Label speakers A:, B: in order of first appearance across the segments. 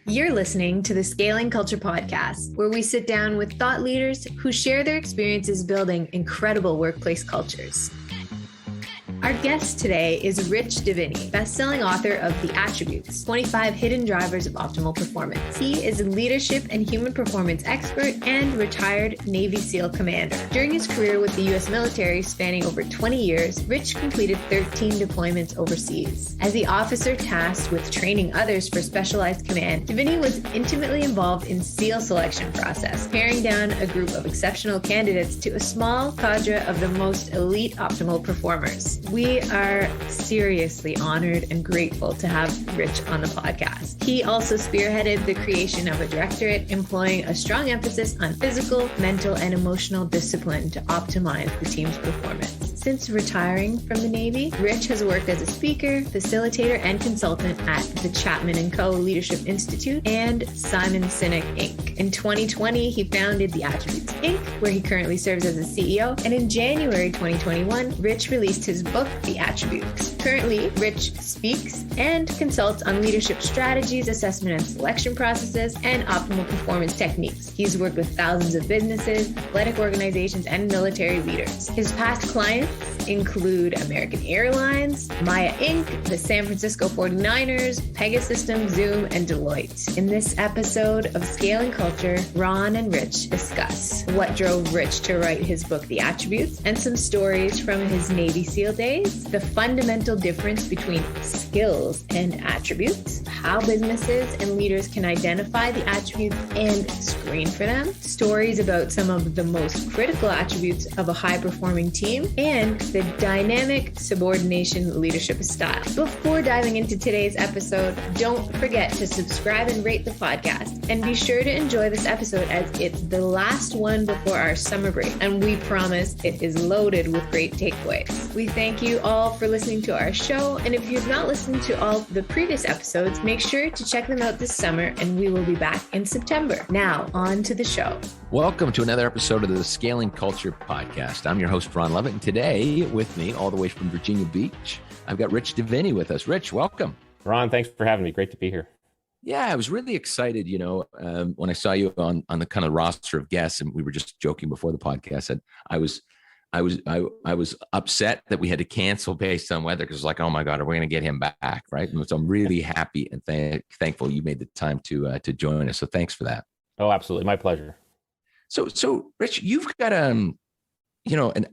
A: You're listening to the Scaling Culture Podcast, where we sit down with thought leaders who share their experiences building incredible workplace cultures. Our guest today is Rich Diviney, best-selling author of The Attributes, 25 Hidden Drivers of Optimal Performance. He is a leadership and human performance expert and retired Navy SEAL commander. During his career with the U.S. military spanning over 20 years, Rich completed 13 deployments overseas. As the officer tasked with training others for specialized command, Diviney was intimately involved in SEAL selection process, paring down a group of exceptional candidates to a small cadre of the most elite optimal performers. We are seriously honored and grateful to have Rich on the podcast. He also spearheaded the creation of a directorate, employing a strong emphasis on physical, mental, and emotional discipline to optimize the team's performance. Since retiring from the Navy, Rich has worked as a speaker, facilitator, and consultant at the Chapman & Co. Leadership Institute and Sinek Inc. In 2020, he founded the Attributes Inc., where he currently serves as the CEO. And in January 2021, Rich released his book, The Attributes. Currently, Rich speaks and consults on leadership strategies, assessment and selection processes, and optimal performance techniques. He's worked with thousands of businesses, athletic organizations, and military leaders. His past clients include American Airlines, Meijer Inc., the San Francisco 49ers, Pegasystems, Zoom, and Deloitte. In this episode of Scaling Culture, Ron and Rich discuss what drove Rich to write his book, The Attributes, and some stories from his Navy SEAL days, the fundamental difference between skills and attributes, how businesses and leaders can identify the attributes and screen for them, stories about some of the most critical attributes of a high-performing team, and the dynamic subordination leadership style. Before diving into today's episode, don't forget to subscribe and rate the podcast. And be sure to enjoy this episode as it's the last one before our summer break. And we promise it is loaded with great takeaways. We thank you all for listening to our show. And if you've not listened to all the previous episodes, make sure to check them out this summer, and we will be back in September. Now, on to the show.
B: Welcome to another episode of the Scaling Culture Podcast. I'm your host, Ron Levitt, and today with me, all the way from Virginia Beach, I've got Rich Diviney with us. Rich, welcome.
C: Ron, thanks for having me. Great to be here.
B: Yeah, I was really excited, when I saw you on the kind of roster of guests, and we were just joking before the podcast, that I was upset that we had to cancel based on weather, because it's like, oh my God, are we going to get him back, right? And so I'm really happy and thankful you made the time to join us. So thanks for that.
C: Oh, absolutely, my pleasure.
B: So Rich, you've got an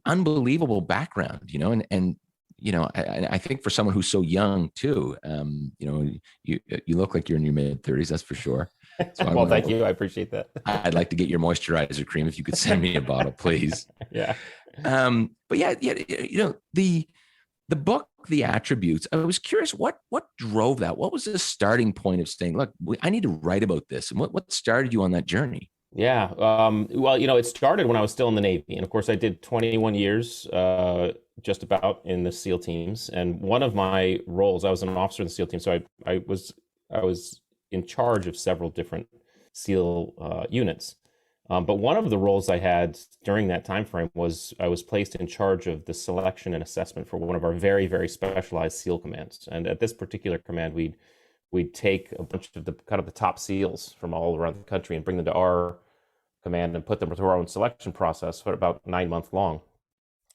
B: unbelievable background, and I think for someone who's so young too, you look like you're in your mid-30s, that's for sure. So
C: well, thank you. I appreciate that.
B: I'd like to get your moisturizer cream if you could send me a bottle, please.
C: Yeah.
B: But yeah, the book, The Attributes, I was curious, what drove that? What was the starting point of saying, look, I need to write about this? And what started you on that journey?
C: Yeah. Well, it started when I was still in the Navy. And of course, I did 21 years just about in the SEAL teams. And one of my roles, I was an officer in the SEAL team. So I was in charge of several different SEAL units. But one of the roles I had during that time frame was I was placed in charge of the selection and assessment for one of our very, very specialized SEAL commands. And at this particular command, we'd take a bunch of the top SEALs from all around the country and bring them to our command and put them through our own selection process for about 9 months long.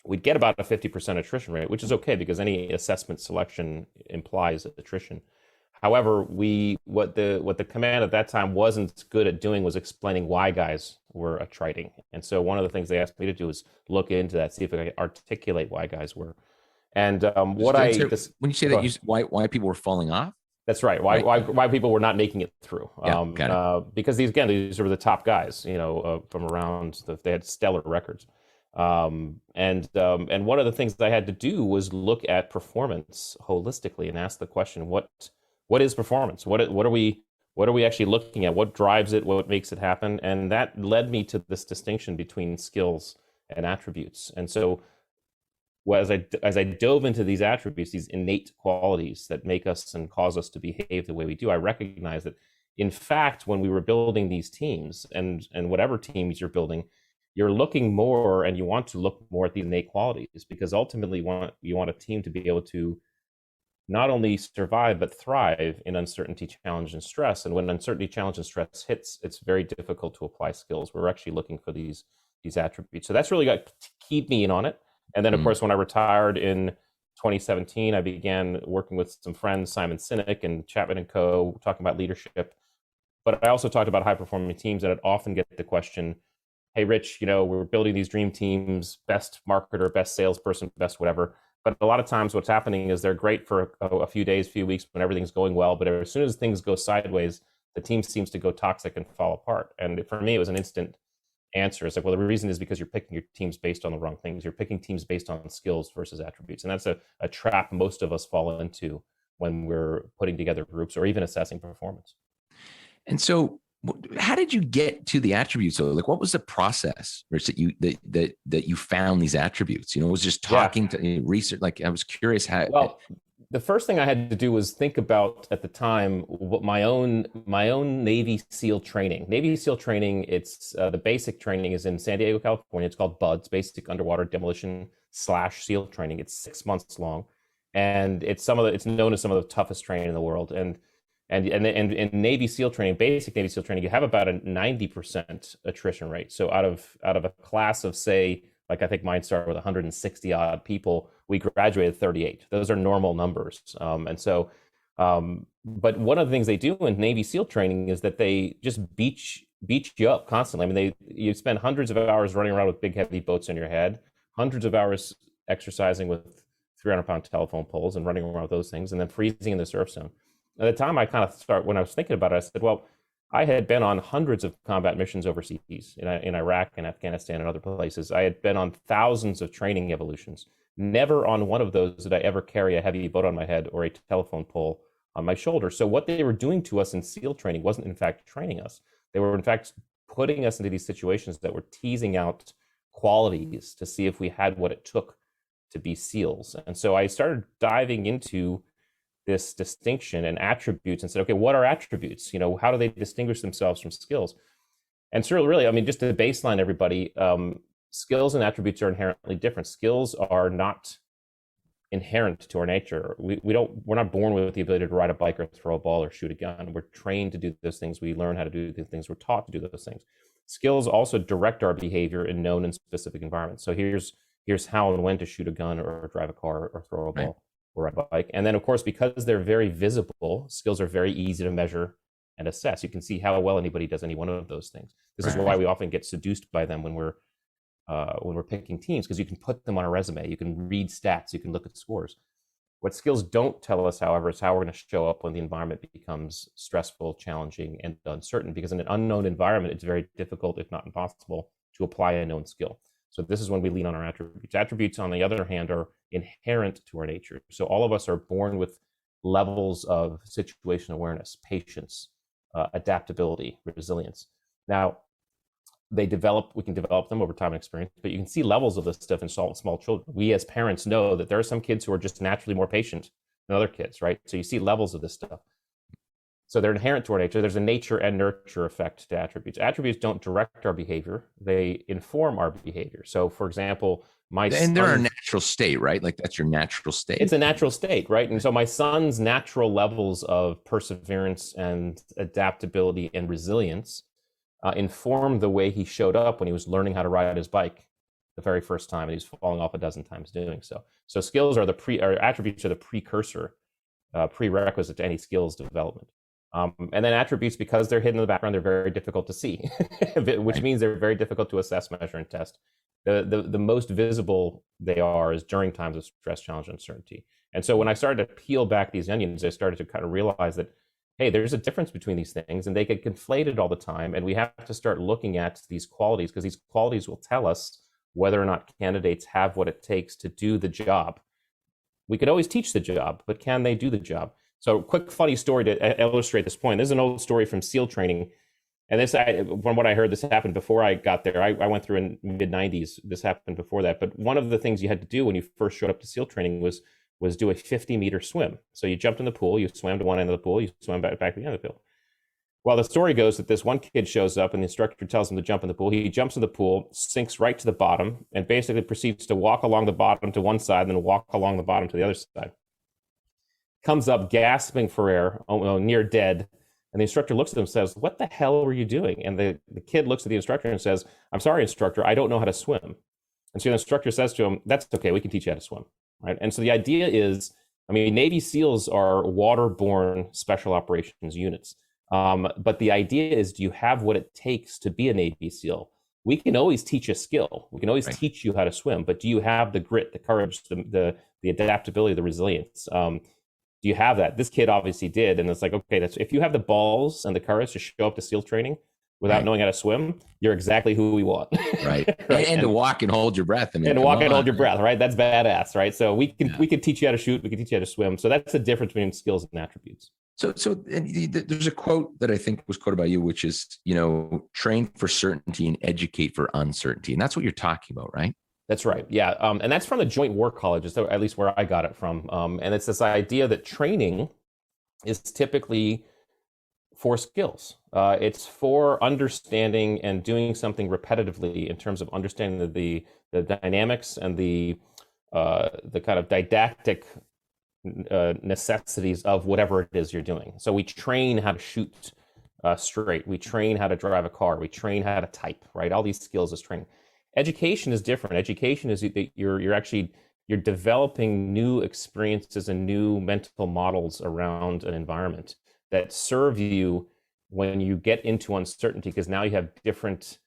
C: We'd get about a 50% attrition rate, which is okay because any assessment selection implies attrition. However, what the command at that time wasn't good at doing was explaining why guys were attriting. And so one of the things they asked me to do is look into that, see if I could articulate why guys were. And
B: when you say that, why people were falling off?
C: That's right. Why people were not making it through?
B: Yeah,
C: because these were the top guys, from around. They had stellar records, and one of the things that I had to do was look at performance holistically and ask the question: what is performance? What are we actually looking at? What drives it? What makes it happen? And that led me to this distinction between skills and attributes. And so, as I dove into these attributes, these innate qualities that make us and cause us to behave the way we do, I recognized that, in fact, when we were building these teams, and whatever teams you're building, you're looking more, and you want to look more at these innate qualities, because ultimately you want a team to be able to not only survive, but thrive in uncertainty, challenge, and stress. And when uncertainty, challenge, and stress hits, it's very difficult to apply skills. We're actually looking for these attributes. So that's really got keyed me in on it. And then, of course, when I retired in 2017, I began working with some friends, Simon Sinek and Chapman and Co., talking about leadership. But I also talked about high-performing teams, and I'd often get the question, hey, Rich, we're building these dream teams, best marketer, best salesperson, best whatever. But a lot of times what's happening is they're great for a few days, few weeks when everything's going well. But as soon as things go sideways, the team seems to go toxic and fall apart. And for me, it was an instant answer. It's like, well, the reason is because you're picking your teams based on the wrong things. You're picking teams based on skills versus attributes. And that's a trap most of us fall into when we're putting together groups or even assessing performance. And
B: so how did you get to the attributes? So like, what was the process, Rich, that you found these attributes? It was just talking to research. Like, I was curious how.
C: Well, the first thing I had to do was think about at the time what my own Navy SEAL training. Navy SEAL training. It's the basic training is in San Diego, California. It's called BUDS, Basic Underwater Demolition / SEAL Training. It's 6 months long, and it's known as some of the toughest training in the world. And Navy SEAL training, basic Navy SEAL training, you have about a 90% attrition rate. So out of a class of, say, like I think mine started with 160 odd people, we graduated 38. Those are normal numbers. But one of the things they do in Navy SEAL training is that they just beat you up constantly. I mean, you spend hundreds of hours running around with big heavy boats on your head, hundreds of hours exercising with 300-pound telephone poles and running around with those things, and then freezing in the surf zone. At the time, when I was thinking about it, I said, well, I had been on hundreds of combat missions overseas in Iraq and Afghanistan and other places. I had been on thousands of training evolutions. Never on one of those did I ever carry a heavy boat on my head or a telephone pole on my shoulder. So what they were doing to us in SEAL training wasn't in fact training us. They were in fact putting us into these situations that were teasing out qualities to see if we had what it took to be SEALs. And so I started diving into this distinction and attributes and said, okay, what are attributes? How do they distinguish themselves from skills? And so really, I mean, just to baseline everybody, skills and attributes are inherently different. Skills are not inherent to our nature. We're not born with the ability to ride a bike or throw a ball or shoot a gun. We're trained to do those things. We learn how to do the things. We're taught to do those things. Skills also direct our behavior in known and specific environments. So here's how and when to shoot a gun or drive a car or throw a ball. Right. Or ride a bike. And then, of course, because they're very visible, skills are very easy to measure and assess. You can see how well anybody does any one of those things. This is why we often get seduced by them when we're picking teams, because you can put them on a resume, you can read stats, you can look at scores. What skills don't tell us, however, is how we're going to show up when the environment becomes stressful, challenging, and uncertain. Because in an unknown environment, it's very difficult, if not impossible, to apply a known skill. So this is when we lean on our attributes. Attributes, on the other hand, are inherent to our nature. So all of us are born with levels of situational awareness, patience, adaptability, resilience. Now, we can develop them over time and experience, but you can see levels of this stuff in small children. We as parents know that there are some kids who are just naturally more patient than other kids, right? So you see levels of this stuff. So they're inherent to our nature. There's a nature and nurture effect to attributes. Attributes don't direct our behavior. They inform our behavior. So for example,
B: they're our natural state, right? Like that's your natural state.
C: It's a natural state, right? And so my son's natural levels of perseverance and adaptability and resilience informed the way he showed up when he was learning how to ride his bike the very first time, and he was falling off a dozen times doing so. So skills are attributes are the prerequisite to any skills development. And then attributes, because they're hidden in the background, they're very difficult to see, which means they're very difficult to assess, measure, and test. The most visible they are is during times of stress, challenge, and uncertainty. And so when I started to peel back these onions, I started to kind of realize that, hey, there's a difference between these things, and they get conflated all the time. And we have to start looking at these qualities, because these qualities will tell us whether or not candidates have what it takes to do the job. We could always teach the job, but can they do the job? So quick funny story to illustrate this point. This is an old story from SEAL training. And this, from what I heard, this happened before I got there. I went through in mid-90s. This happened before that. But one of the things you had to do when you first showed up to SEAL training was do a 50-meter swim. So you jumped in the pool, you swam to one end of the pool, you swam back to the end of the pool. Well, the story goes that this one kid shows up and the instructor tells him to jump in the pool. He jumps in the pool, sinks right to the bottom, and basically proceeds to walk along the bottom to one side and then walk along the bottom to the other side. comes up gasping for air, near dead. And the instructor looks at him and says, "What the hell were you doing?" And the kid looks at the instructor and says, "I'm sorry, instructor, I don't know how to swim." And so the instructor says to him, "That's okay, we can teach you how to swim." Right? And so the idea is, I mean, Navy SEALs are waterborne special operations units. But the idea is, do you have what it takes to be a Navy SEAL? We can always teach a skill. We can always teach you how to swim, but do you have the grit, the courage, the adaptability, the resilience? Do you have that? This kid obviously did. And it's like, okay, if you have the balls and the courage to show up to SEAL training without knowing how to swim, you're exactly who we want.
B: Right. And to walk and hold your breath. I mean,
C: and walk and hold your breath, right? That's badass, right? So we can teach you how to shoot. We can teach you how to swim. So that's the difference between skills and attributes.
B: So there's a quote that I think was quoted by you, which is, train for certainty and educate for uncertainty. And that's what you're talking about, right?
C: That's right. Yeah. And that's from the Joint War College, so at least where I got it from. And it's this idea that training is typically for skills. It's for understanding and doing something repetitively in terms of understanding the dynamics and the kind of didactic necessities of whatever it is you're doing. So we train how to shoot straight. We train how to drive a car. We train how to type, right? All these skills is training. Education is different. Education is that you're developing new experiences and new mental models around an environment that serve you when you get into uncertainty, because now you have different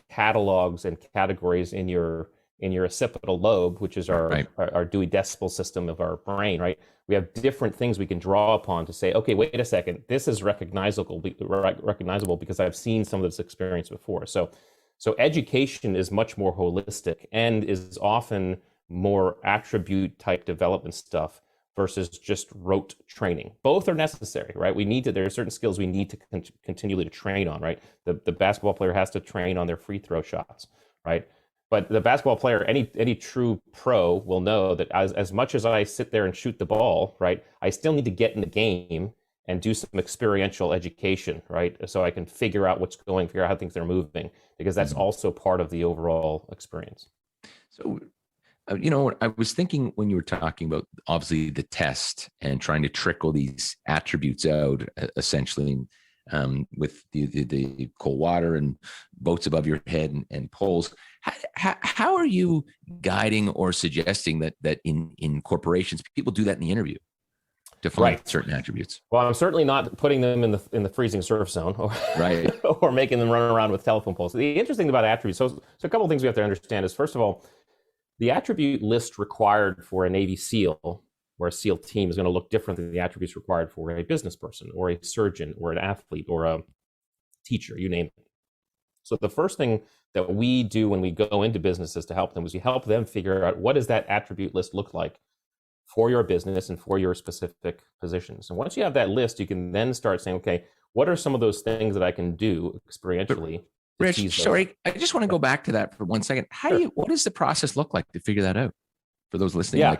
C: catalogs and categories in your occipital lobe, which is our Dewey Decimal System of our brain, right? We have different things we can draw upon to say, okay, wait a second, this is recognizable because I've seen some of this experience before. So education is much more holistic and is often more attribute type development stuff versus just rote training. Both are necessary, right? There are certain skills we need to continually to train on, right? The basketball player has to train on their free throw shots, right? But the basketball player, any true pro will know that as much as I sit there and shoot the ball, right, I still need to get in the game and do some experiential education, right? So I can figure out figure out how things are moving, because that's also part of the overall experience.
B: So, I was thinking when you were talking about obviously the test and trying to trickle these attributes out, essentially, with the cold water and boats above your head and poles. How are you guiding or suggesting that in corporations people do that in the interview to find certain attributes?
C: Well, I'm certainly not putting them in the freezing surf zone, or making them run around with telephone poles. The interesting thing about attributes, so a couple of things we have to understand is, first of all, the attribute list required for a Navy SEAL or a SEAL team is going to look different than the attributes required for a business person or a surgeon or an athlete or a teacher, you name it. So the first thing that we do when we go into businesses to help them is we help them figure out, what does that attribute list look like for your business and for your specific positions. And once you have that list, you can then start saying, okay, what are some of those things that I can do experientially?
B: Rich, sorry, I just want to go back to that for 1 second. What does the process look like to figure that out for those listening?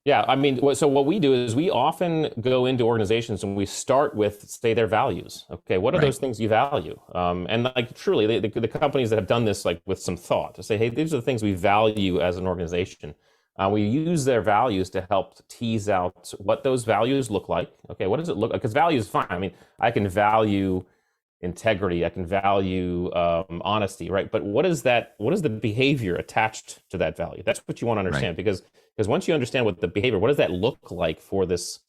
C: Yeah, I mean, so what we do is we often go into organizations and we start with, say, their values. Okay, what are those things you value? And like truly, the companies that have done this like with some thought to say, hey, these are the things we value as an organization. We use their values to help tease out what those values look like. Okay, what does it look like? Because value is fine. I mean, I can value integrity, I can value honesty, right? But what is the behavior attached to that value? That's what you want to understand, because once you understand what the behavior, what does that look like for this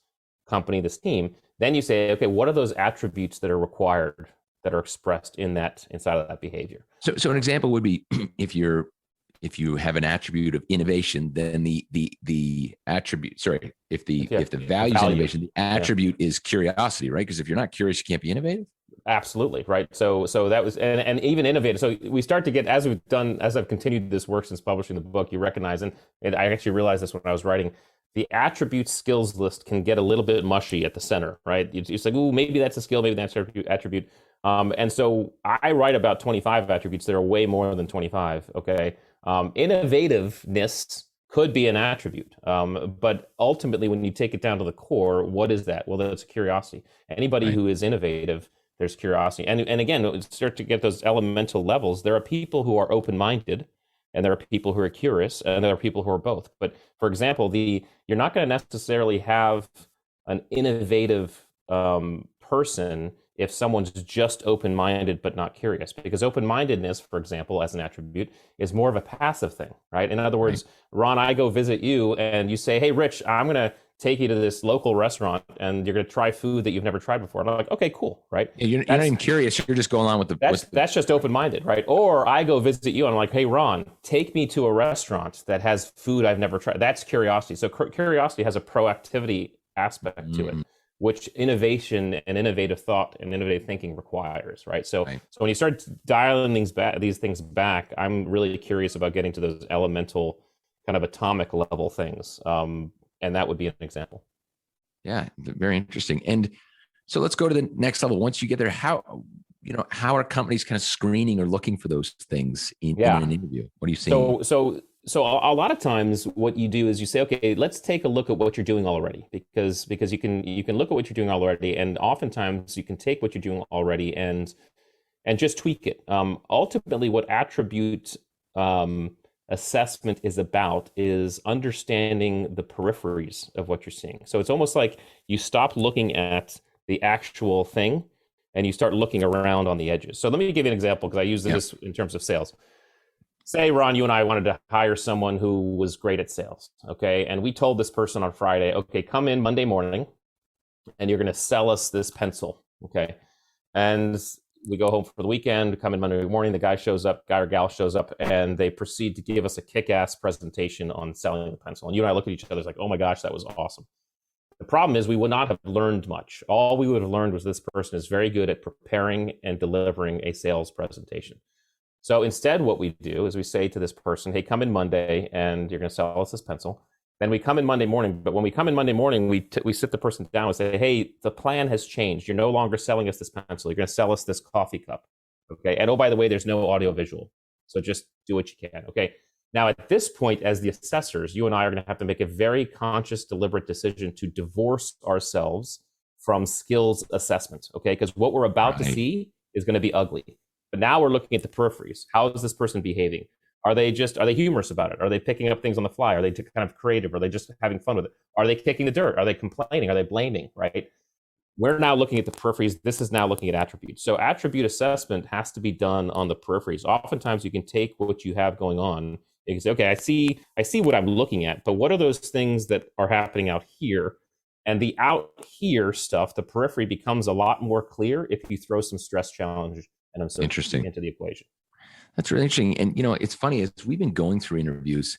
C: company, this team, then you say, okay, what are those attributes that are required, that are expressed inside of that behavior?
B: So an example would be if you have an attribute of innovation, then the attribute, if the value is innovation, the attribute is curiosity, right? Because if you're not curious, you can't be innovative.
C: Absolutely, right. So that was, and even innovative. So we start to get, as I've continued this work since publishing the book, you recognize, and I actually realized this when I was writing, the attribute skills list can get a little bit mushy at the center, right? It's like, ooh, maybe that's a skill, maybe that's an attribute. And so I write about 25 attributes. There are way more than 25, okay? Innovativeness could be an attribute. But ultimately, when you take it down to the core, what is that? Well, that's curiosity. Anybody who is innovative, there's curiosity. And again, start to get those elemental levels. There are people who are open-minded, and there are people who are curious, and there are people who are both. But for example, you're not going to necessarily have an innovative person if someone's just open-minded but not curious, because open-mindedness, for example, as an attribute, is more of a passive thing, right? In other words, Ron, I go visit you and you say, hey, Rich, I'm going to take you to this local restaurant and you're going to try food that you've never tried before. And I'm like, okay, cool, right?
B: Yeah, you're not even curious. You're just going along with
C: that's just open-minded, right? Or I go visit you and I'm like, hey, Ron, take me to a restaurant that has food I've never tried. That's curiosity. So curiosity has a proactivity aspect to it, which innovation and innovative thought and innovative thinking requires, right? So when you start dialing these things back, I'm really curious about getting to those elemental kind of atomic level things. And that would be an example.
B: Yeah, very interesting. And so let's go to the next level. Once you get there, how are companies kind of screening or looking for those things in an interview? What are you seeing?
C: So a lot of times what you do is you say, okay, let's take a look at what you're doing already, because you can look at what you're doing already, and oftentimes you can take what you're doing already and just tweak it. Ultimately, what attribute assessment is about is understanding the peripheries of what you're seeing. So it's almost like you stop looking at the actual thing and you start looking around on the edges. So let me give you an example, because I use this in terms of sales. Say, Ron, you and I wanted to hire someone who was great at sales, okay? And we told this person on Friday, okay, come in Monday morning and you're going to sell us this pencil, okay? And we go home for the weekend, come in Monday morning, the guy or gal shows up, and they proceed to give us a kick-ass presentation on selling the pencil. And you and I look at each other like, oh my gosh, that was awesome. The problem is we would not have learned much. All we would have learned was this person is very good at preparing and delivering a sales presentation. So instead, what we do is we say to this person, hey, come in Monday and you're going to sell us this pencil. Then we come in Monday morning. But when we come in Monday morning, we sit the person down and say, hey, the plan has changed. You're no longer selling us this pencil. You're going to sell us this coffee cup. Okay. And oh, by the way, there's no audio visual. So just do what you can. Okay. Now, at this point, as the assessors, you and I are going to have to make a very conscious, deliberate decision to divorce ourselves from skills assessment. Okay. Because what we're about to see is going to be ugly. But now we're looking at the peripheries. How is this person behaving? Are they humorous about it? Are they picking up things on the fly? Are they kind of creative? Are they just having fun with it? Are they kicking the dirt? Are they complaining? Are they blaming, right? We're now looking at the peripheries. This is now looking at attributes. So attribute assessment has to be done on the peripheries. Oftentimes you can take what you have going on. You can say, okay, I see what I'm looking at, but what are those things that are happening out here? And the out here stuff, the periphery becomes a lot more clear if you throw some stress challenge and uncertainty into the equation.
B: That's really interesting. And, it's funny, as we've been going through interviews,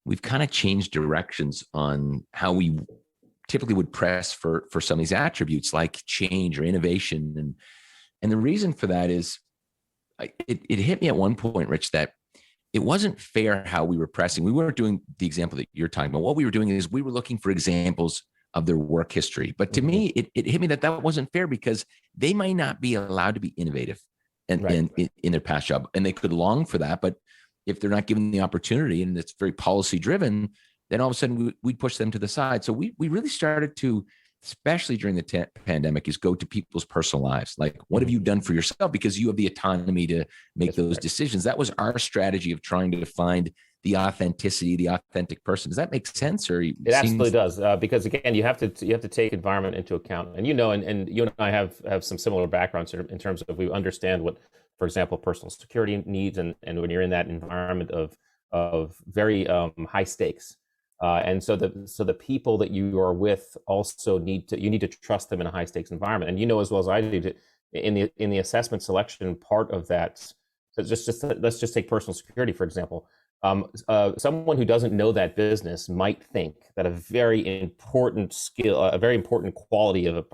B: we've kind of changed directions on how we typically would press for some of these attributes like change or innovation. And the reason for that is it hit me at one point, Rich, that it wasn't fair how we were pressing. We weren't doing the example that you're talking about. What we were doing is we were looking for examples of their work history. But to me, it hit me that wasn't fair, because they might not be allowed to be innovative in their past job. And they could long for that. But if they're not given the opportunity and it's very policy driven, then all of a sudden we'd push them to the side. So we really started to, especially during the pandemic, is go to people's personal lives. Like, what have you done for yourself? Because you have the autonomy to make those decisions. That was our strategy of trying to find the authenticity, the authentic person. Does that make sense? Or
C: it absolutely does, because again, you have to take environment into account, and and you and I have some similar backgrounds in terms of we understand what, for example, personal security needs, and when you're in that environment of very high stakes, and so the people that you are with also need to trust them in a high stakes environment, and as well as I do, in the assessment selection part of that. So let's just take personal security for example. Someone who doesn't know that business might think that a very important skill, a very important quality of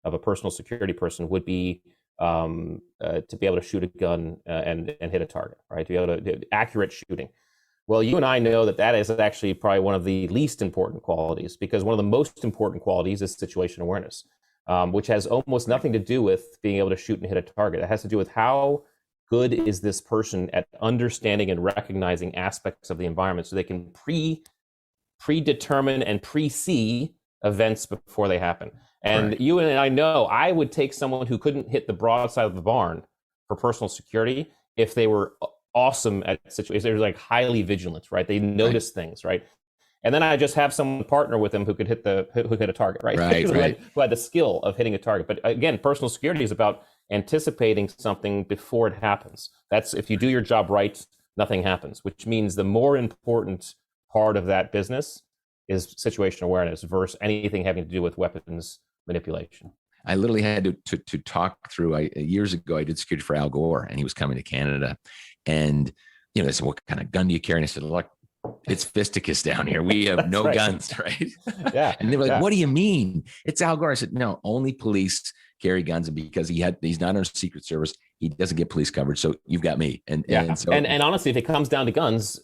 C: a personal security person would be to be able to shoot a gun and hit a target, right? To be able to accurate shooting. Well, you and I know that is actually probably one of the least important qualities, because one of the most important qualities is situation awareness, which has almost nothing to do with being able to shoot and hit a target. It has to do with how good is this person at understanding and recognizing aspects of the environment so they can predetermine and pre-see events before they happen. And you and I know I would take someone who couldn't hit the broadside of the barn for personal security if they were awesome at situations. They're like highly vigilant, right? They notice things, right? And then I just have someone partner with them who could hit a target, right? Who had the skill of hitting a target. But again, personal security is about anticipating something before it happens. That's if you do your job right, nothing happens, which means the more important part of that business is situational awareness versus anything having to do with weapons manipulation.
B: I literally had to talk through. Years ago, I did security for Al Gore, and he was coming to Canada, and they said, "What kind of gun do you carry?" And I said, "Look, it's fisticuous down here. We have no guns, right?"
C: Yeah.
B: And they were like, "What do you mean? It's Al Gore." I said, "No, only police carry guns, and because he's not under Secret Service, he doesn't get police coverage. So you've got me." And
C: honestly, if it comes down to guns,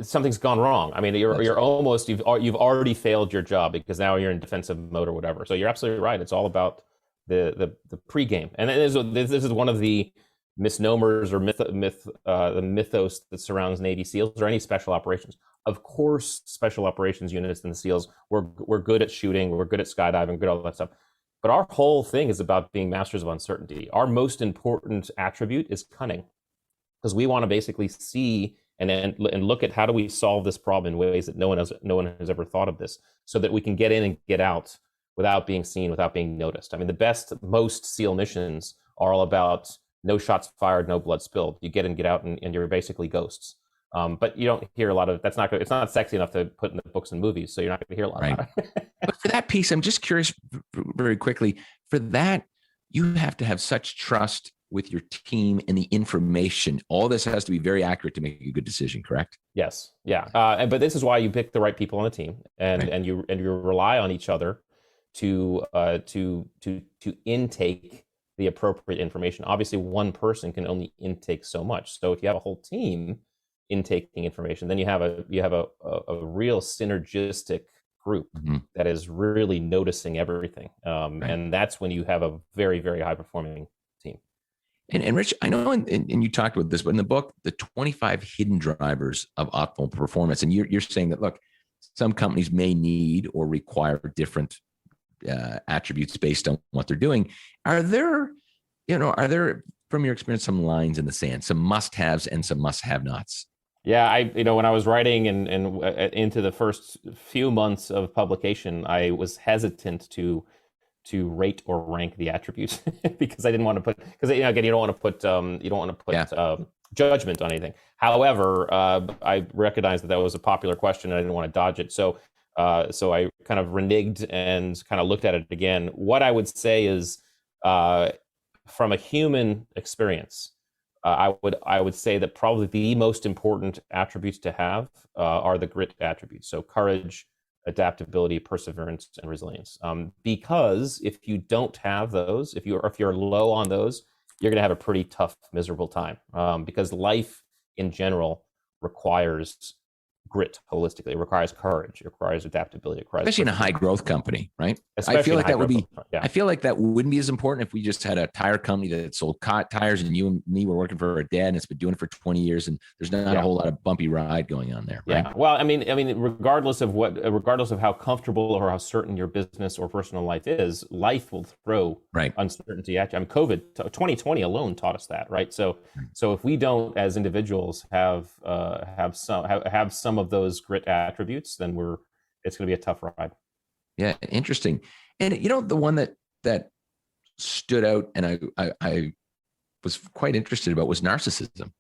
C: something's gone wrong. I mean, you're almost you've already failed your job because now you're in defensive mode or whatever. So you're absolutely right. It's all about the pregame, and this is one of the misnomers or the mythos that surrounds Navy SEALs or any special operations. Of course, special operations units and the SEALs, we're good at shooting, we're good at skydiving, good at all that stuff. But our whole thing is about being masters of uncertainty. Our most important attribute is cunning, because we want to basically see and look at how do we solve this problem in ways that no one has ever thought of this, so that we can get in and get out without being seen, without being noticed. I mean, most SEAL missions are all about no shots fired, no blood spilled. You get in, get out, and you're basically ghosts. But you don't hear a lot of that's. It's not sexy enough to put in the books and movies, so you're not going to hear a lot about it.
B: But for that piece, I'm just curious, very quickly. For that, you have to have such trust with your team and the information. All this has to be very accurate to make a good decision. Correct?
C: Yes. Yeah. But this is why you pick the right people on the team, and you rely on each other to intake the appropriate information. Obviously, one person can only intake so much. So if you have a whole team intaking information, then you have a real synergistic group that is really noticing everything. And that's when you have a very, very high performing team.
B: And Rich, I know, and you talked about this, but in the book, the 25 hidden drivers of optimal performance, and you're saying that, look, some companies may need or require different attributes based on what they're doing. Are there, from your experience, some lines in the sand, some must-haves and some must-have-nots?
C: Yeah, when I was writing and into the first few months of publication, I was hesitant to rate or rank the attributes because I didn't want to put, because again, you don't want to put judgment on anything. However, I recognized that was a popular question and I didn't want to dodge it. So I kind of reneged and kind of looked at it again. What I would say is, from a human experience, I would say that probably the most important attributes to have are the grit attributes. So courage, adaptability, perseverance, and resilience. Because if you don't have those, if you're low on those, you're going to have a pretty tough, miserable time. Because life in general requires grit holistically. It requires courage. It requires adaptability. It requires
B: especially in a high growth company, right?
C: Especially
B: I feel like that would be.
C: Yeah.
B: I feel like that wouldn't be as important if we just had a tire company that sold tires, and you and me were working for a dad, and it's been doing it for 20 years, and there's not a whole lot of bumpy ride going on there, right?
C: Yeah. Well, I mean, regardless of how comfortable or how certain your business or personal life is, life will throw uncertainty at you. I mean, COVID 2020 alone taught us that, right? So if we don't, as individuals, have some of those grit attributes, then it's going to be a tough ride.
B: Yeah, interesting. And the one that stood out and I was quite interested about was narcissism.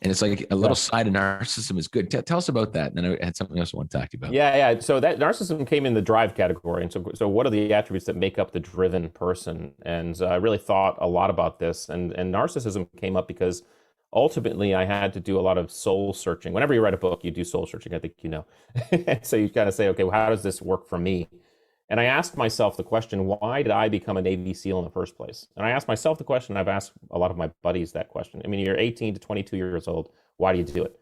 B: And it's like a little side of narcissism is good. Tell us about that. And then I had something else I want to talk to you about.
C: Yeah. So that narcissism came in the drive category. And so what are the attributes that make up the driven person? And I really thought a lot about this. And narcissism came up because ultimately I had to do a lot of soul searching. Whenever you write a book, you do soul searching, I think you know. So you kind of say, okay, well, how does this work for me? And I asked myself the question, why did I become a Navy SEAL in the first place? And I asked myself the question, I've asked a lot of my buddies that question. I mean, you're 18 to 22 years old. Why do you do it?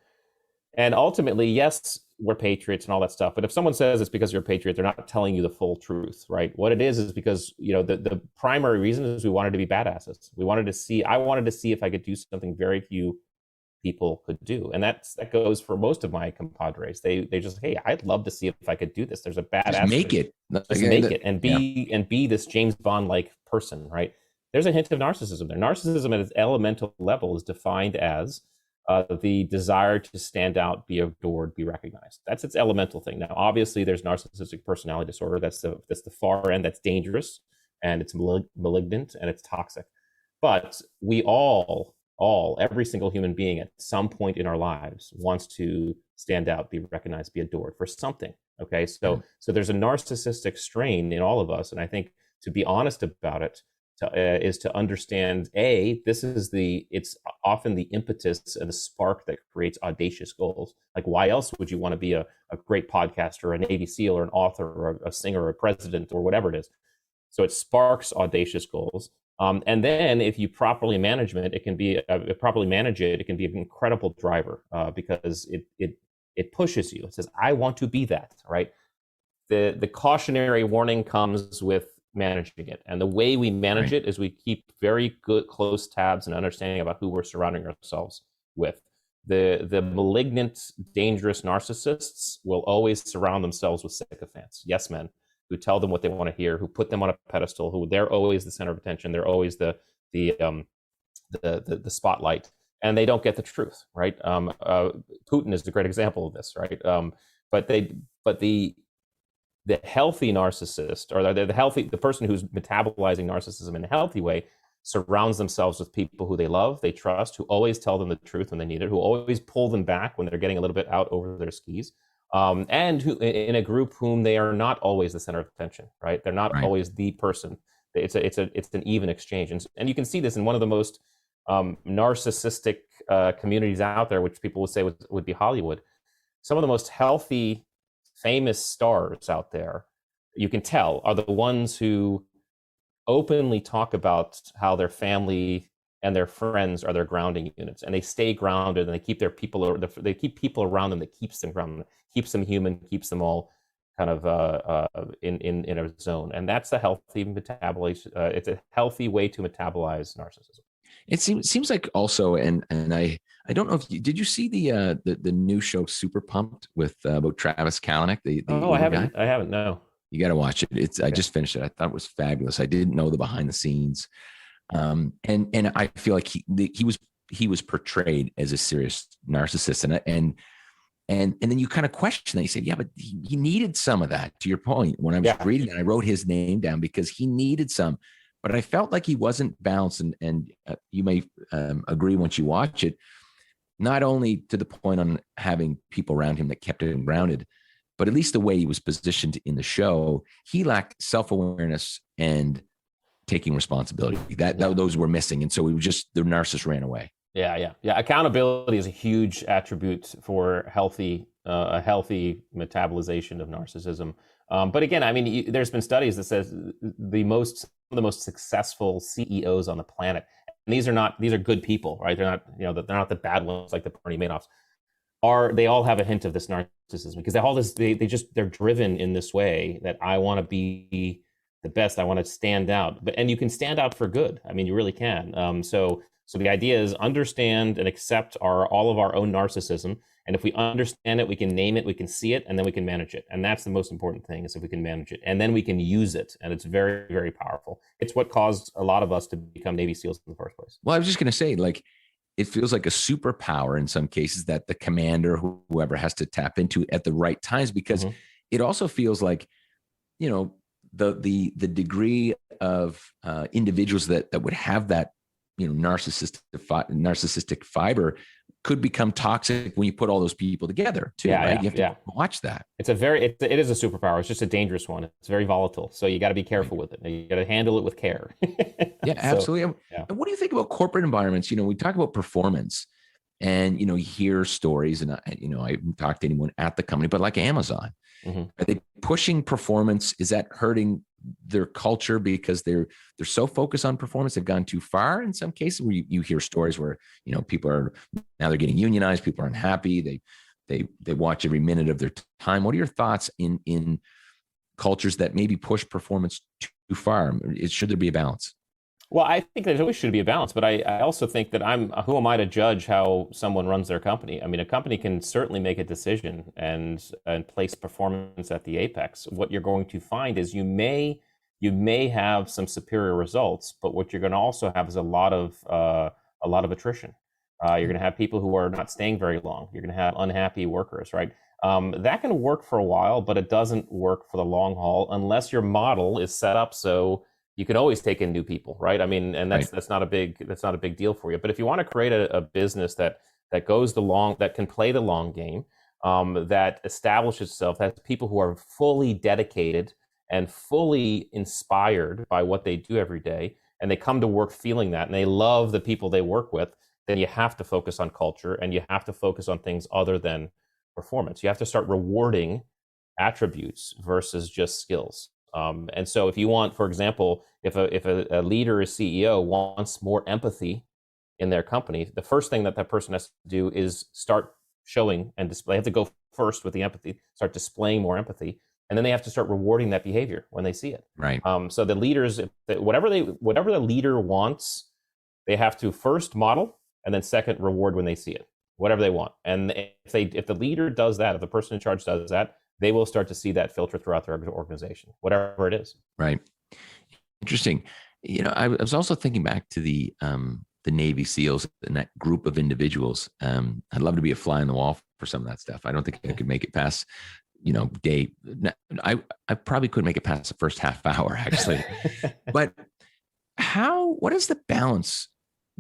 C: And ultimately, yes, we're patriots and all that stuff. But if someone says it's because you're a patriot, they're not telling you the full truth, right? What it is because, the primary reason is we wanted to be badasses. I wanted to see if I could do something very few people could do. And that goes for most of my compadres. They just, hey, I'd love to see if I could do this. There's a badass.
B: Just make it.
C: Just make it and be this James Bond-like person, right? There's a hint of narcissism there. Narcissism at its elemental level is defined as the desire to stand out, be adored, be recognized. That's its elemental thing. Now, obviously, there's narcissistic personality disorder. That's the far end. That's dangerous, and it's malignant, and it's toxic. But we every single human being at some point in our lives wants to stand out, be recognized, be adored for something. Okay, so there's a narcissistic strain in all of us, and I think to be honest about it is to understand it's often the impetus and the spark that creates audacious goals. Like, why else would you want to be a great podcaster, a Navy SEAL, or an author, or a singer, or a president, or whatever it is? So it sparks audacious goals. And then if you properly manage it, it can be an incredible driver because it pushes you. It says, I want to be that, right? The cautionary warning comes with managing it. And the way we manage it is we keep very good, close tabs and understanding about who we're surrounding ourselves with. The malignant, dangerous narcissists will always surround themselves with sycophants, yes men, who tell them what they want to hear, who put them on a pedestal, who they're always the center of attention, they're always the spotlight, and they don't get the truth, right? Putin is a great example of this, right? But the healthy narcissist, or the person who's metabolizing narcissism in a healthy way, surrounds themselves with people who they love, they trust, who always tell them the truth when they need it, who always pull them back when they're getting a little bit out over their skis. And who, in a group whom they are not always the center of attention, right? They're not always the person. It's an even exchange, and you can see this in one of the most narcissistic communities out there, which people would say would be Hollywood. Some of the most healthy, famous stars out there, you can tell, are the ones who openly talk about how their family and their friends are their grounding units, and they stay grounded, and they keep people around them that keeps them grounded, keeps them human, keeps them all kind of in a zone. And that's a healthy metabolism. It's a healthy way to metabolize narcissism.
B: It seems like also, and I don't know if did you see the new show Super Pumped with about Travis Kalanick?
C: I haven't. Guy? I haven't. No.
B: You got to watch it. I just finished it. I thought it was fabulous. I didn't know the behind the scenes, and I feel like he was portrayed as a serious narcissist, and then you kind of question that. You said, yeah, but he needed some of that. To your point, when I was reading it, I wrote his name down because he needed some. But I felt like he wasn't balanced, and you may agree once you watch it, not only to the point on having people around him that kept him grounded, but at least the way he was positioned in the show, he lacked self-awareness and taking responsibility. Those were missing. And so the narcissist ran away.
C: Yeah. Accountability is a huge attribute for a healthy metabolization of narcissism. But again, I mean, there's been studies that says some of the most successful CEOs on the planet, and these are good people, right? They're not the bad ones like the Bernie Madoffs. They all have a hint of this narcissism because they're driven in this way that I want to be the best. I want to stand out, and you can stand out for good. I mean, you really can. So the idea is understand and accept all of our own narcissism. And if we understand it, we can name it, we can see it, and then we can manage it. And that's the most important thing, is if we can manage it. And then we can use it. And it's very, very powerful. It's what caused a lot of us to become Navy SEALs in the first place.
B: Well, I was just going to say, like, it feels like a superpower in some cases that the commander, whoever, has to tap into at the right times, because it also feels like, the degree of individuals that would have that, narcissistic fiber could become toxic when you put all those people together too. Right? You have to watch that.
C: It is a superpower. It's just a dangerous one. It's very volatile. So you got to be careful with it. You got to handle it with care.
B: Yeah, absolutely. And what do you think about corporate environments? We talk about performance, and, you hear stories, and I haven't talked to anyone at the company, but like Amazon, are they pushing performance? Is that hurting their culture because they're so focused on performance? They've gone too far in some cases, where you hear stories where, people are now, they're getting unionized, people are unhappy. They watch every minute of their time. What are your thoughts in cultures that maybe push performance too far? Should there be a balance?
C: Well, I think there always should be a balance, but I also think that who am I to judge how someone runs their company? I mean, a company can certainly make a decision and place performance at the apex. What you're going to find is you may have some superior results, but what you're going to also have is a lot of attrition. You're going to have people who are not staying very long. You're going to have unhappy workers, right? That can work for a while, but it doesn't work for the long haul unless your model is set up so you can always take in new people, right? I mean, and that's not a big deal for you. But if you want to create a business that can play the long game, that establishes itself, that has people who are fully dedicated and fully inspired by what they do every day, and they come to work feeling that, and they love the people they work with, then you have to focus on culture, and you have to focus on things other than performance. You have to start rewarding attributes versus just skills. And so if you want, for example, if a leader or CEO wants more empathy in their company, the first thing that person has to do is start showing and display. They have to go first with the empathy, start displaying more empathy, and then they have to start rewarding that behavior when they see it.
B: Right.
C: So the leaders, whatever the leader wants, they have to first model, and then second reward when they see it, whatever they want. And if the leader does that, if the person in charge does that, they will start to see that filter throughout their organization, whatever it is.
B: Right. Interesting. I was also thinking back to the Navy SEALs and that group of individuals. I'd love to be a fly on the wall for some of that stuff. I don't think I could make it past, day. I probably couldn't make it past the first half hour, actually. But what is the balance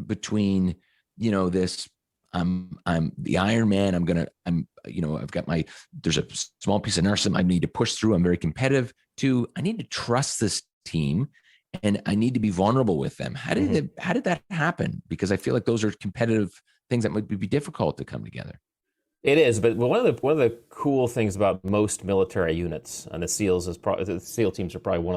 B: between, this, I'm the Iron Man. I've got there's a small piece of narcissism I need to push through. I'm very competitive I need to trust this team, and I need to be vulnerable with them. How did that happen? Because I feel like those are competitive things that might be difficult to come together.
C: It is, but one of the cool things about most military units, and the SEALs the SEAL teams are probably one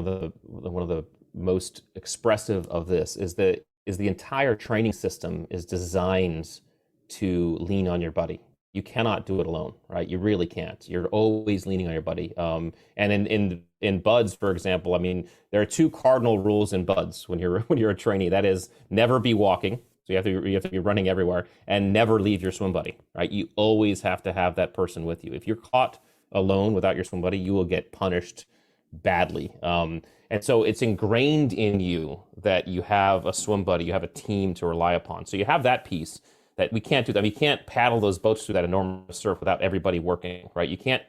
C: of the most expressive of this, is the entire training system is designed to lean on your buddy. You cannot do it alone, right? You really can't. You're always leaning on your buddy. And in BUDS, for example, I mean, there are two cardinal rules in BUDS when you're a trainee. That is, never be walking. So you have to be running everywhere, and never leave your swim buddy, right? You always have to have that person with you. If you're caught alone without your swim buddy, you will get punished badly. And so it's ingrained in you that you have a swim buddy, you have a team to rely upon. So you have that piece that we can't do that. We can't paddle those boats through that enormous surf without everybody working, right? You can't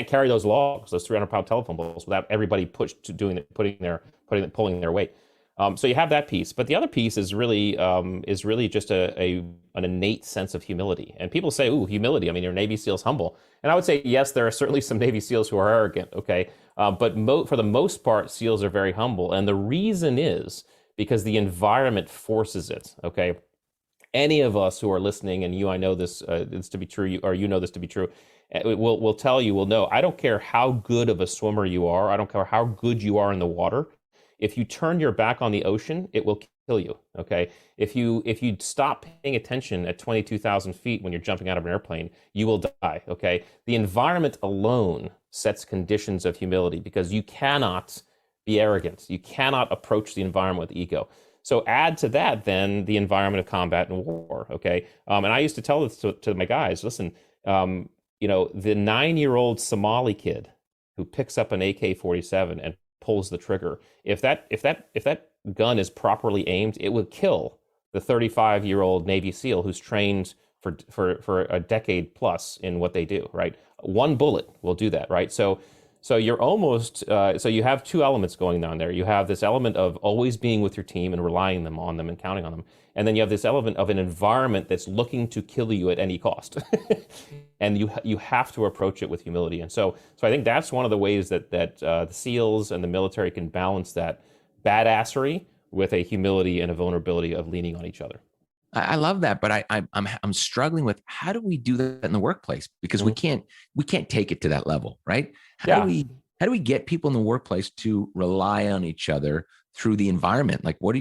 C: carry those logs, those 300-pound telephone poles, without everybody pulling their weight. So you have that piece, but the other piece is really just an innate sense of humility. And people say, "Ooh, humility." I mean, your Navy SEAL's humble, and I would say yes, there are certainly some Navy SEALs who are arrogant. Okay, but for the most part, SEALs are very humble, and the reason is because the environment forces it. Okay. Any of us who are listening, and I know this is to be true, you know this to be true, will tell you, will know, I don't care how good of a swimmer you are, I don't care how good you are in the water, if you turn your back on the ocean, it will kill you, okay? If you stop paying attention at 22,000 feet when you're jumping out of an airplane, you will die, okay? The environment alone sets conditions of humility, because you cannot be arrogant. You cannot approach the environment with ego. So add to that then the environment of combat and war, okay? And I used to tell this to my guys, listen, the 9-year-old Somali kid who picks up an AK-47 and pulls the trigger, if that gun is properly aimed, it would kill the 35-year-old Navy SEAL who's trained for a decade plus in what they do, right? One bullet will do that, right? So you're almost, so you have two elements going on there. You have this element of always being with your team and relying on them and counting on them. And then you have this element of an environment that's looking to kill you at any cost. And you have to approach it with humility. And so I think that's one of the ways that the SEALs and the military can balance that badassery with a humility and a vulnerability of leaning on each other.
B: I love that, but I'm struggling with, how do we do that in the workplace? Because we can't take it to that level, right? How do we get people in the workplace to rely on each other through the environment? Like, what are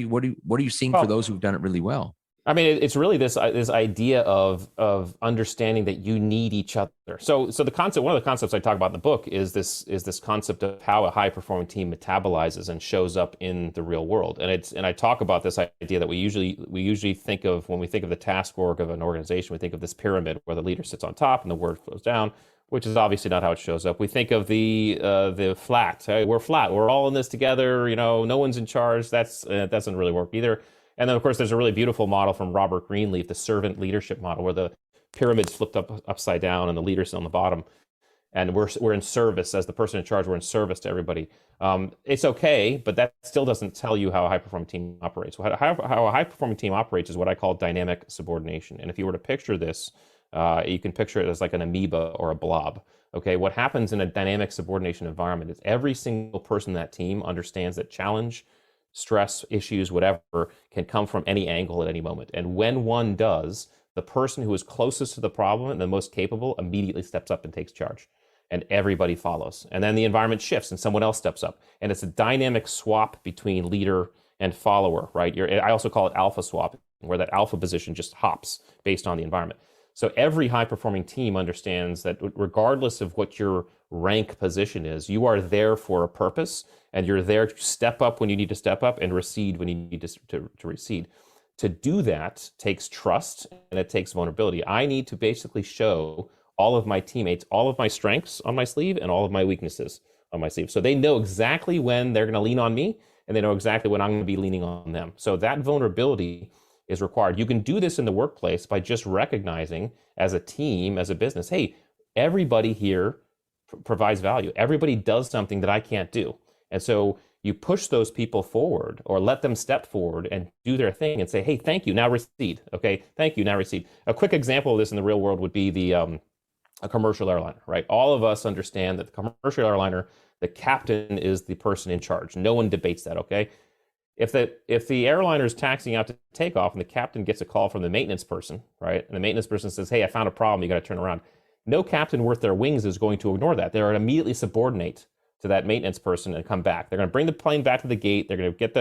B: you seeing for those who've done it really well?
C: I mean, it's really this idea of understanding that you need each other. So one of the concepts I talk about in the book is this concept of how a high performing team metabolizes and shows up in the real world. And I talk about this idea that we usually think of, when we think of the task org of an organization, we think of this pyramid where the leader sits on top and the word flows down, which is obviously not how it shows up. We think of the flat. Hey, we're flat. We're all in this together. No one's in charge. That doesn't really work either. And then, of course, there's a really beautiful model from Robert Greenleaf, the servant leadership model, where the pyramid's flipped upside down and the leader's on the bottom. And we're in service as the person in charge. We're in service to everybody. It's okay, but that still doesn't tell you how a high-performing team operates. How a high-performing team operates is what I call dynamic subordination. And if you were to picture this, you can picture it as like an amoeba or a blob. Okay, what happens in a dynamic subordination environment is every single person in that team understands that challenge, stress, issues, whatever, can come from any angle at any moment. And when one does, the person who is closest to the problem and the most capable immediately steps up and takes charge. And everybody follows. And then the environment shifts and someone else steps up. And it's a dynamic swap between leader and follower, right? I also call it alpha swap, where that alpha position just hops based on the environment. So every high-performing team understands that regardless of what your rank position is, you are there for a purpose, and you're there to step up when you need to step up and recede when you need to recede. To do that takes trust, and it takes vulnerability. I need to basically show all of my teammates, all of my strengths on my sleeve and all of my weaknesses on my sleeve. So they know exactly when they're going to lean on me, and they know exactly when I'm going to be leaning on them. So that vulnerability is required. You can do this in the workplace by just recognizing as a team, as a business, hey, everybody here provides value. Everybody does something that I can't do. And so you push those people forward or let them step forward and do their thing and say, hey, thank you, now recede. Okay, thank you, now recede. A quick example of this in the real world would be a commercial airliner, right? All of us understand that the commercial airliner, the captain is the person in charge. No one debates that, okay? If the airliner is taxiing out to take off and the captain gets a call from the maintenance person, right? And the maintenance person says, hey, I found a problem, you got to turn around. No captain worth their wings is going to ignore that. They're immediately subordinate to that maintenance person and come back. They're going to bring the plane back to the gate. They're going to get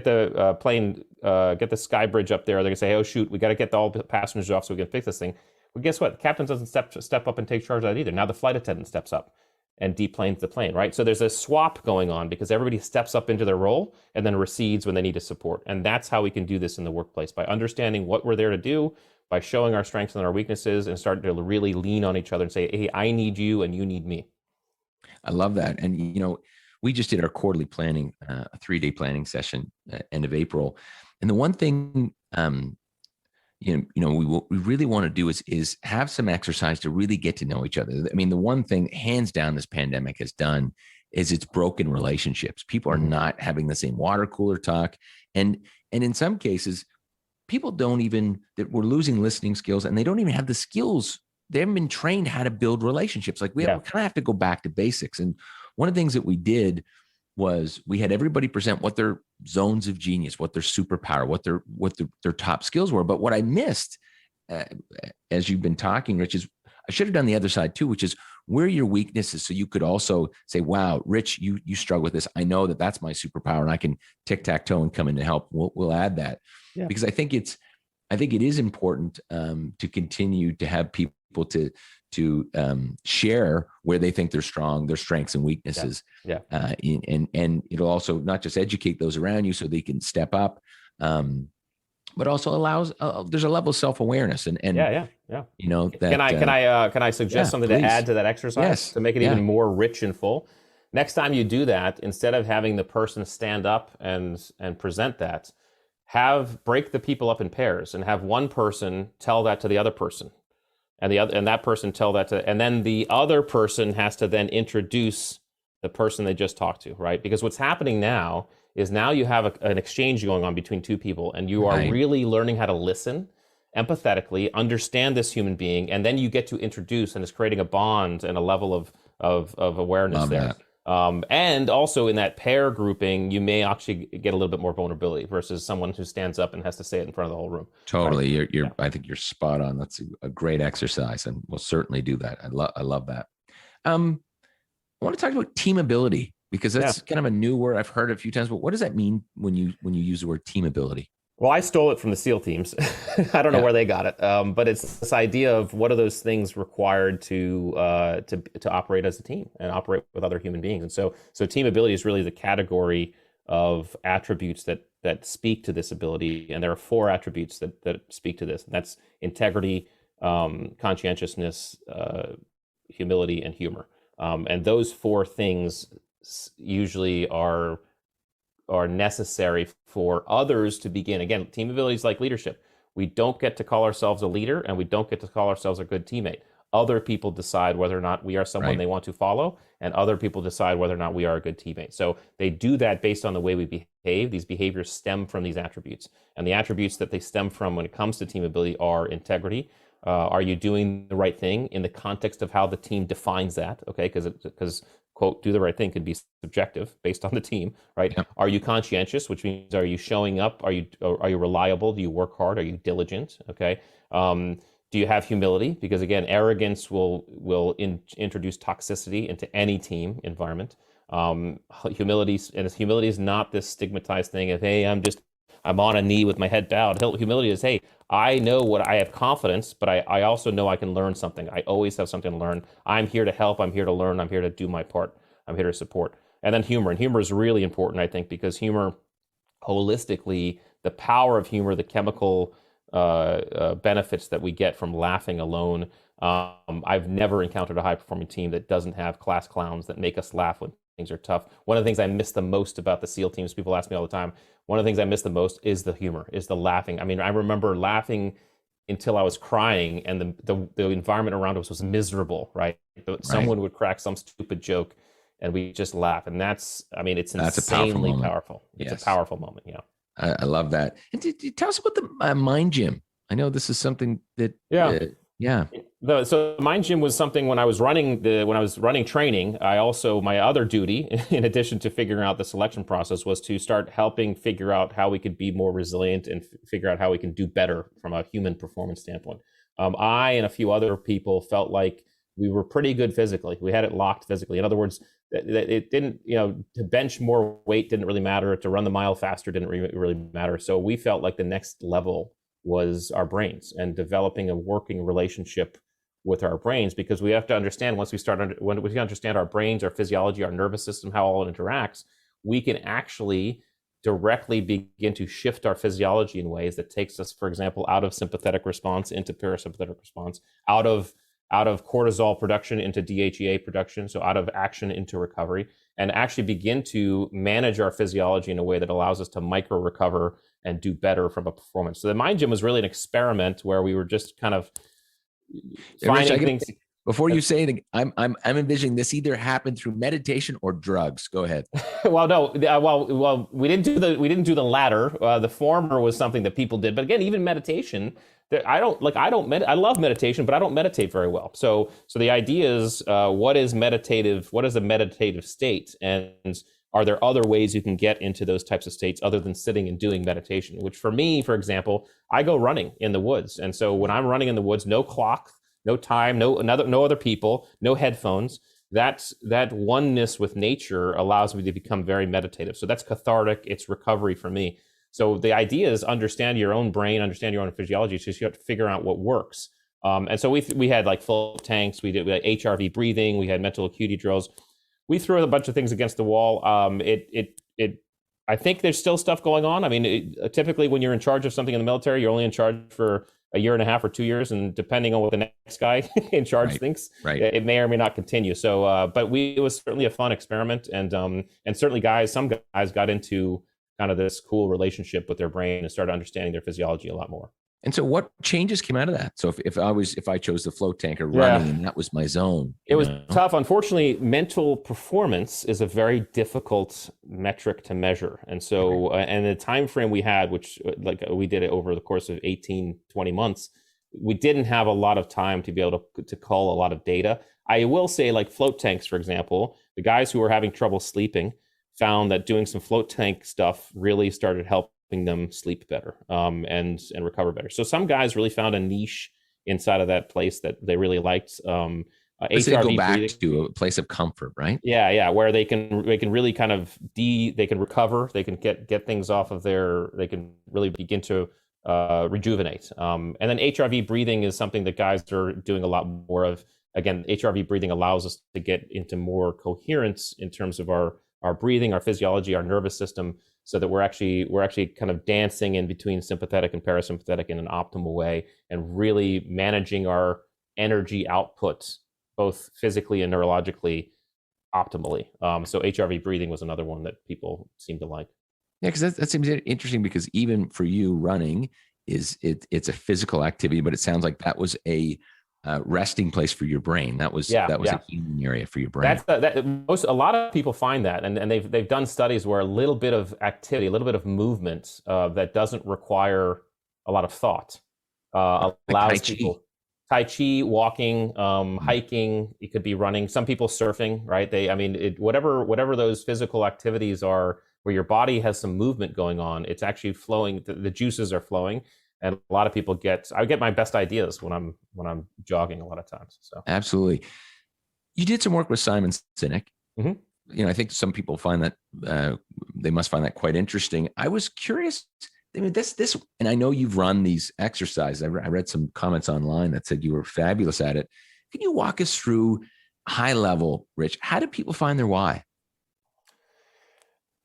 C: the plane, get the sky bridge up there. They're going to say, hey, oh, shoot, we got to get all the passengers off so we can fix this thing. Well, guess what? The captain doesn't step up and take charge of that either. Now the flight attendant steps up and deplanes the plane, right? So there's a swap going on because everybody steps up into their role and then recedes when they need to support. And that's how we can do this in the workplace, by understanding what we're there to do, by showing our strengths and our weaknesses, and starting to really lean on each other and say, hey, I need you and you need me.
B: I love that. And, we just did our quarterly planning, a 3-day planning session end of April. And the one thing, we really want to do is have some exercise to really get to know each other. I mean, the one thing hands down this pandemic has done is it's broken relationships. People are not having the same water cooler talk. And in some cases, people that we're losing listening skills, and they don't even have the skills. They haven't been trained how to build relationships. Like we kind of have to go back to basics. And one of the things that we did was we had everybody present what their zones of genius, what their superpower, what their top skills were. But what I missed, as you've been talking, Rich, is I should have done the other side too, which is where your weaknesses. So you could also say, wow, Rich, you struggle with this. I know that's my superpower and I can tic-tac-toe and come in to help. We'll add that because I think it is important to continue to have people to share where they think they're strong, their strengths and weaknesses. And it'll also not just educate those around you so they can step up, but also allows there's a level of self-awareness and that
C: can I suggest something
B: please.
C: To add to that exercise to make it even more rich and full? Next time you do that, instead of having the person stand up and present that, break the people up in pairs and have one person tell that to the other person. And that person tell that to, and then the other person has to then introduce the person they just talked to, right? Because what's happening now is you have an exchange going on between two people, and you are really learning how to listen empathetically, understand this human being, and then you get to introduce, and it's creating a bond and a level of awareness. Love there. And also in that pair grouping, you may actually get a little bit more vulnerability versus someone who stands up and has to say it in front of the whole room.
B: Totally. Right? I think you're spot on. That's a great exercise, and we'll certainly do that. I love that. I want to talk about team ability, because that's kind of a new word. I've heard it a few times, but what does that mean when you use the word team ability?
C: Well, I stole it from the SEAL teams. I don't know where they got it, but it's this idea of what are those things required to operate as a team and operate with other human beings. And so team ability is really the category of attributes that speak to this ability. And there are 4 attributes that speak to this. And that's integrity, conscientiousness, humility, and humor. And those 4 things usually are are necessary for others to begin. Again, team abilities like leadership. We don't get to call ourselves a leader, and we don't get to call ourselves a good teammate. Other people decide whether or not we are someone they want to follow, and other people decide whether or not we are a good teammate. So they do that based on the way we behave. These behaviors stem from these attributes. And the attributes that they stem from when it comes to team ability are integrity. Are you doing the right thing in the context of how the team defines that? Okay, because quote, do the right thing could be subjective based on the team, right? Yep. Are you conscientious, which means are you showing up? Are you reliable? Do you work hard? Are you diligent? Okay. Do you have humility? Because again, arrogance will introduce toxicity into any team environment. Humility is not this stigmatized thing of, hey, I'm on a knee with my head bowed. Humility is, hey, I know what I have confidence, but I also know I can learn something. I always have something to learn. I'm here to help. I'm here to learn. I'm here to do my part. I'm here to support. And then humor. And humor is really important, I think, because humor, holistically, the power of humor, the chemical benefits that we get from laughing alone. I've never encountered a high-performing team that doesn't have class clowns that make us laugh when things are tough. One of the things I miss the most about the SEAL teams, people ask me all the time, one of the things I miss the most is the humor, is the laughing. I mean, I remember laughing until I was crying, and the environment around us was miserable, right? Someone would crack some stupid joke, and we just laugh. And that's insanely powerful. It's a powerful moment, yeah.
B: I love that. And tell us about the Mind Gym. I know this is something that
C: So Mind Gym was something when I was running training. My other duty, in addition to figuring out the selection process, was to start helping figure out how we could be more resilient and figure out how we can do better from a human performance standpoint. I and a few other people felt like we were pretty good physically. We had it locked physically. In other words, it didn't, to bench more weight didn't really matter. To run the mile faster didn't really matter. So we felt like the next level was our brains and developing a working relationship with our brains, because we have to understand when we understand our brains, our physiology, our nervous system, how all it interacts, we can actually directly begin to shift our physiology in ways that takes us, for example, out of sympathetic response into parasympathetic response, out of cortisol production into DHEA production, so out of action into recovery, and actually begin to manage our physiology in a way that allows us to micro recover and do better from a performance. So the Mind Gym was really an experiment where we were just kind of finding things.
B: Before you say anything, I'm envisioning this either happened through meditation or drugs. Go ahead.
C: Well, no. Well, we didn't do the latter. The former was something that people did. But again, even meditation, I love meditation, but I don't meditate very well. So the idea is, what is meditative? What is a meditative state? And are there other ways you can get into those types of states other than sitting and doing meditation? Which for me, for example, I go running in the woods. And so when I'm running in the woods, no clock, no time, no other people, no headphones. That oneness with nature allows me to become very meditative. So that's cathartic. It's recovery for me. So the idea is understand your own brain, understand your own physiology. So you have to figure out what works. And so we had like float tanks. We had HRV breathing. We had mental acuity drills. We threw a bunch of things against the wall. I think there's still stuff going on. I mean, typically when you're in charge of something in the military, you're only in charge for a year and a half or 2 years, and depending on what the next guy in charge thinks, it may or may not continue. So, but it was certainly a fun experiment, and certainly some guys got into kind of this cool relationship with their brain and started understanding their physiology a lot more.
B: And so what changes came out of that? So if I chose the float tank or running and that was my zone,
C: it was tough. Unfortunately, mental performance is a very difficult metric to measure. And so, and the time frame we had, which we did it over the course of 18, 20 months, we didn't have a lot of time to be able to call a lot of data. I will say, like float tanks, for example, the guys who were having trouble sleeping found that doing some float tank stuff really started helping them sleep better and recover better. So some guys really found a niche inside of that place that they really liked.
B: HRV go back breathing, to a place of comfort, right?
C: Yeah, where they can really kind of they can recover, they can get things off of they can really begin to rejuvenate. And then HRV breathing is something that guys are doing a lot more of. Again, HRV breathing allows us to get into more coherence in terms of our breathing, our physiology, our nervous system, so that we're actually kind of dancing in between sympathetic and parasympathetic in an optimal way, and really managing our energy output, both physically and neurologically, optimally. So HRV breathing was another one that people seem to like.
B: Yeah, because that seems interesting, because even for you, running it's a physical activity, but it sounds like that was a resting place for your brain. That was a healing area for your brain.
C: A lot of people find that, and they've done studies where a little bit of activity, a little bit of movement that doesn't require a lot of thought allows people. Tai Chi, walking, hiking, it could be running. Some people surfing, right? Whatever those physical activities are, where your body has some movement going on, it's actually flowing. The juices are flowing, and a lot of people I get my best ideas when I'm jogging a lot of times. So
B: absolutely, you did some work with Simon Sinek.
C: Mm-hmm.
B: I think some people find that they must find that quite interesting. I was curious. I mean, this, and I know you've run these exercises. I read some comments online that said you were fabulous at it. Can you walk us through high level, Rich? How do people find their why?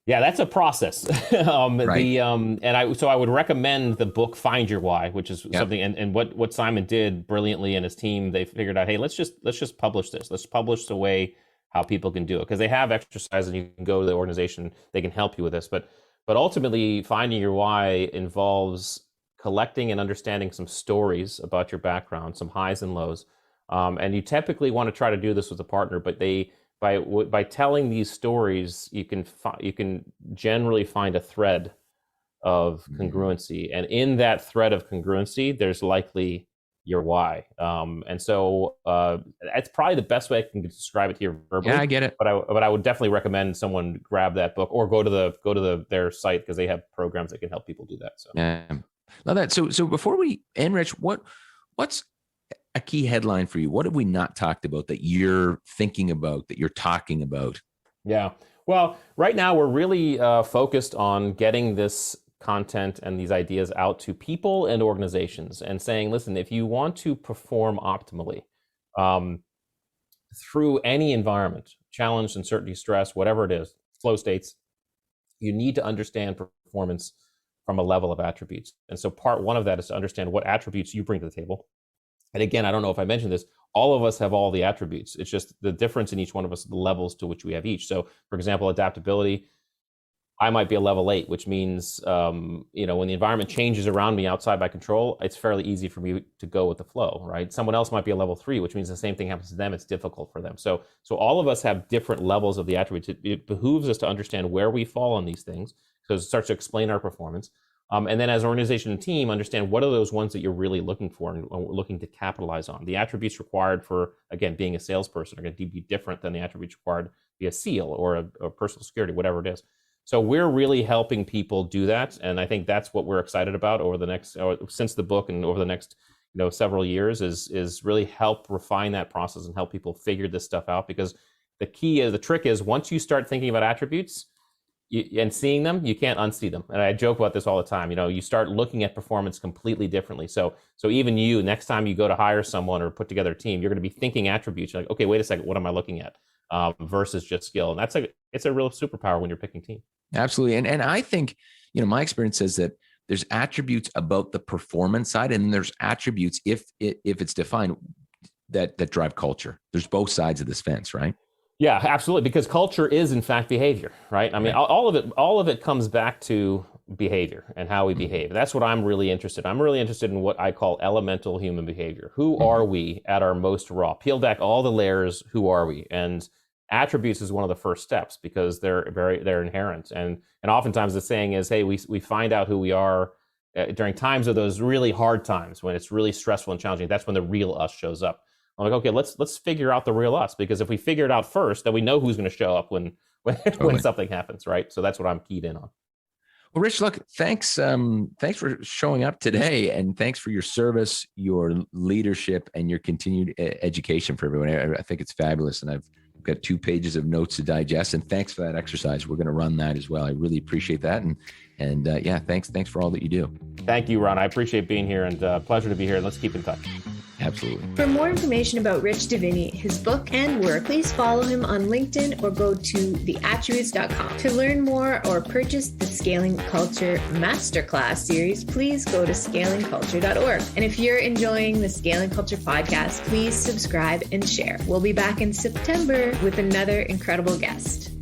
C: Yeah, that's a process.
B: Right.
C: I would recommend the book Find Your Why, which is something, and what Simon did brilliantly, and his team, they figured out, hey, let's just publish this. Let's publish the way how people can do it, because they have exercises, and you can go to the organization, they can help you with this. But ultimately, finding your why involves collecting and understanding some stories about your background, some highs and lows. And you typically want to try to do this with a partner, but by telling these stories, you can generally find a thread of congruency. And in that thread of congruency, there's likely your why. And so that's probably the best way I can describe it here verbally.
B: Yeah, I get it.
C: But I would definitely recommend someone grab that book or go to their site, because they have programs that can help people do that. So
B: yeah, love that. So before we end, Rich, what's a key headline for you? What have we not talked about that you're thinking about, that you're talking about?
C: Yeah. Well, right now we're really focused on getting this content and these ideas out to people and organizations, and saying, listen, if you want to perform optimally through any environment, challenge, uncertainty, stress, whatever it is, flow states, you need to understand performance from a level of attributes. And so part one of that is to understand what attributes you bring to the table. And again, I don't know if I mentioned this, all of us have all the attributes. It's just the difference in each one of us, the levels to which we have each. So for example, adaptability, I might be a level 8, which means, when the environment changes around me outside my control, it's fairly easy for me to go with the flow, right? Someone else might be a level 3, which means the same thing happens to them. It's difficult for them. So all of us have different levels of the attributes. It behooves us to understand where we fall on these things, because it starts to explain our performance. And then as an organization and team, understand what are those ones that you're really looking for and looking to capitalize on. The attributes required for, again, being a salesperson are going to be different than the attributes required to be a SEAL or a personal security, whatever it is. So we're really helping people do that. And I think that's what we're excited about since the book and over the next several years is really help refine that process and help people figure this stuff out. Because the trick is, once you start thinking about attributes and seeing them, you can't unsee them. And I joke about this all the time. You start looking at performance completely differently. So even you, next time you go to hire someone or put together a team, you're going to be thinking attributes. You're like, okay, wait a second, what am I looking at? Versus just skill. And it's a real superpower when you're picking team.
B: Absolutely. And I think, my experience says that there's attributes about the performance side, and there's attributes, if it's defined, that drive culture. There's both sides of this fence, right?
C: Yeah, absolutely. Because culture is in fact behavior, right? I mean, all of it comes back to behavior and how we behave. That's what I'm really interested in. I'm really interested in what I call elemental human behavior. Who are we at our most raw? Peel back all the layers. Who are we? And attributes is one of the first steps, because they're inherent. And oftentimes the saying is, hey, we find out who we are during times of those really hard times, when it's really stressful and challenging. That's when the real us shows up. I'm like, okay, let's figure out the real us, because if we figure it out first, then we know who's going to show up when something happens, right? So that's what I'm keyed in on.
B: Well, Rich, look, thanks for showing up today, and thanks for your service, your leadership, and your continued education for everyone. I think it's fabulous, and I've got 2 pages of notes to digest. And thanks for that exercise. We're going to run that as well. I really appreciate that, and thanks for all that you do.
C: Thank you, Ron. I appreciate being here, and pleasure to be here. Let's keep in touch.
B: Absolutely.
A: For more information about Rich Diviney, his book and work, please follow him on LinkedIn or go to theattributes.com. To learn more or purchase the Scaling Culture Masterclass series, please go to scalingculture.org. And if you're enjoying the Scaling Culture podcast, please subscribe and share. We'll be back in September with another incredible guest.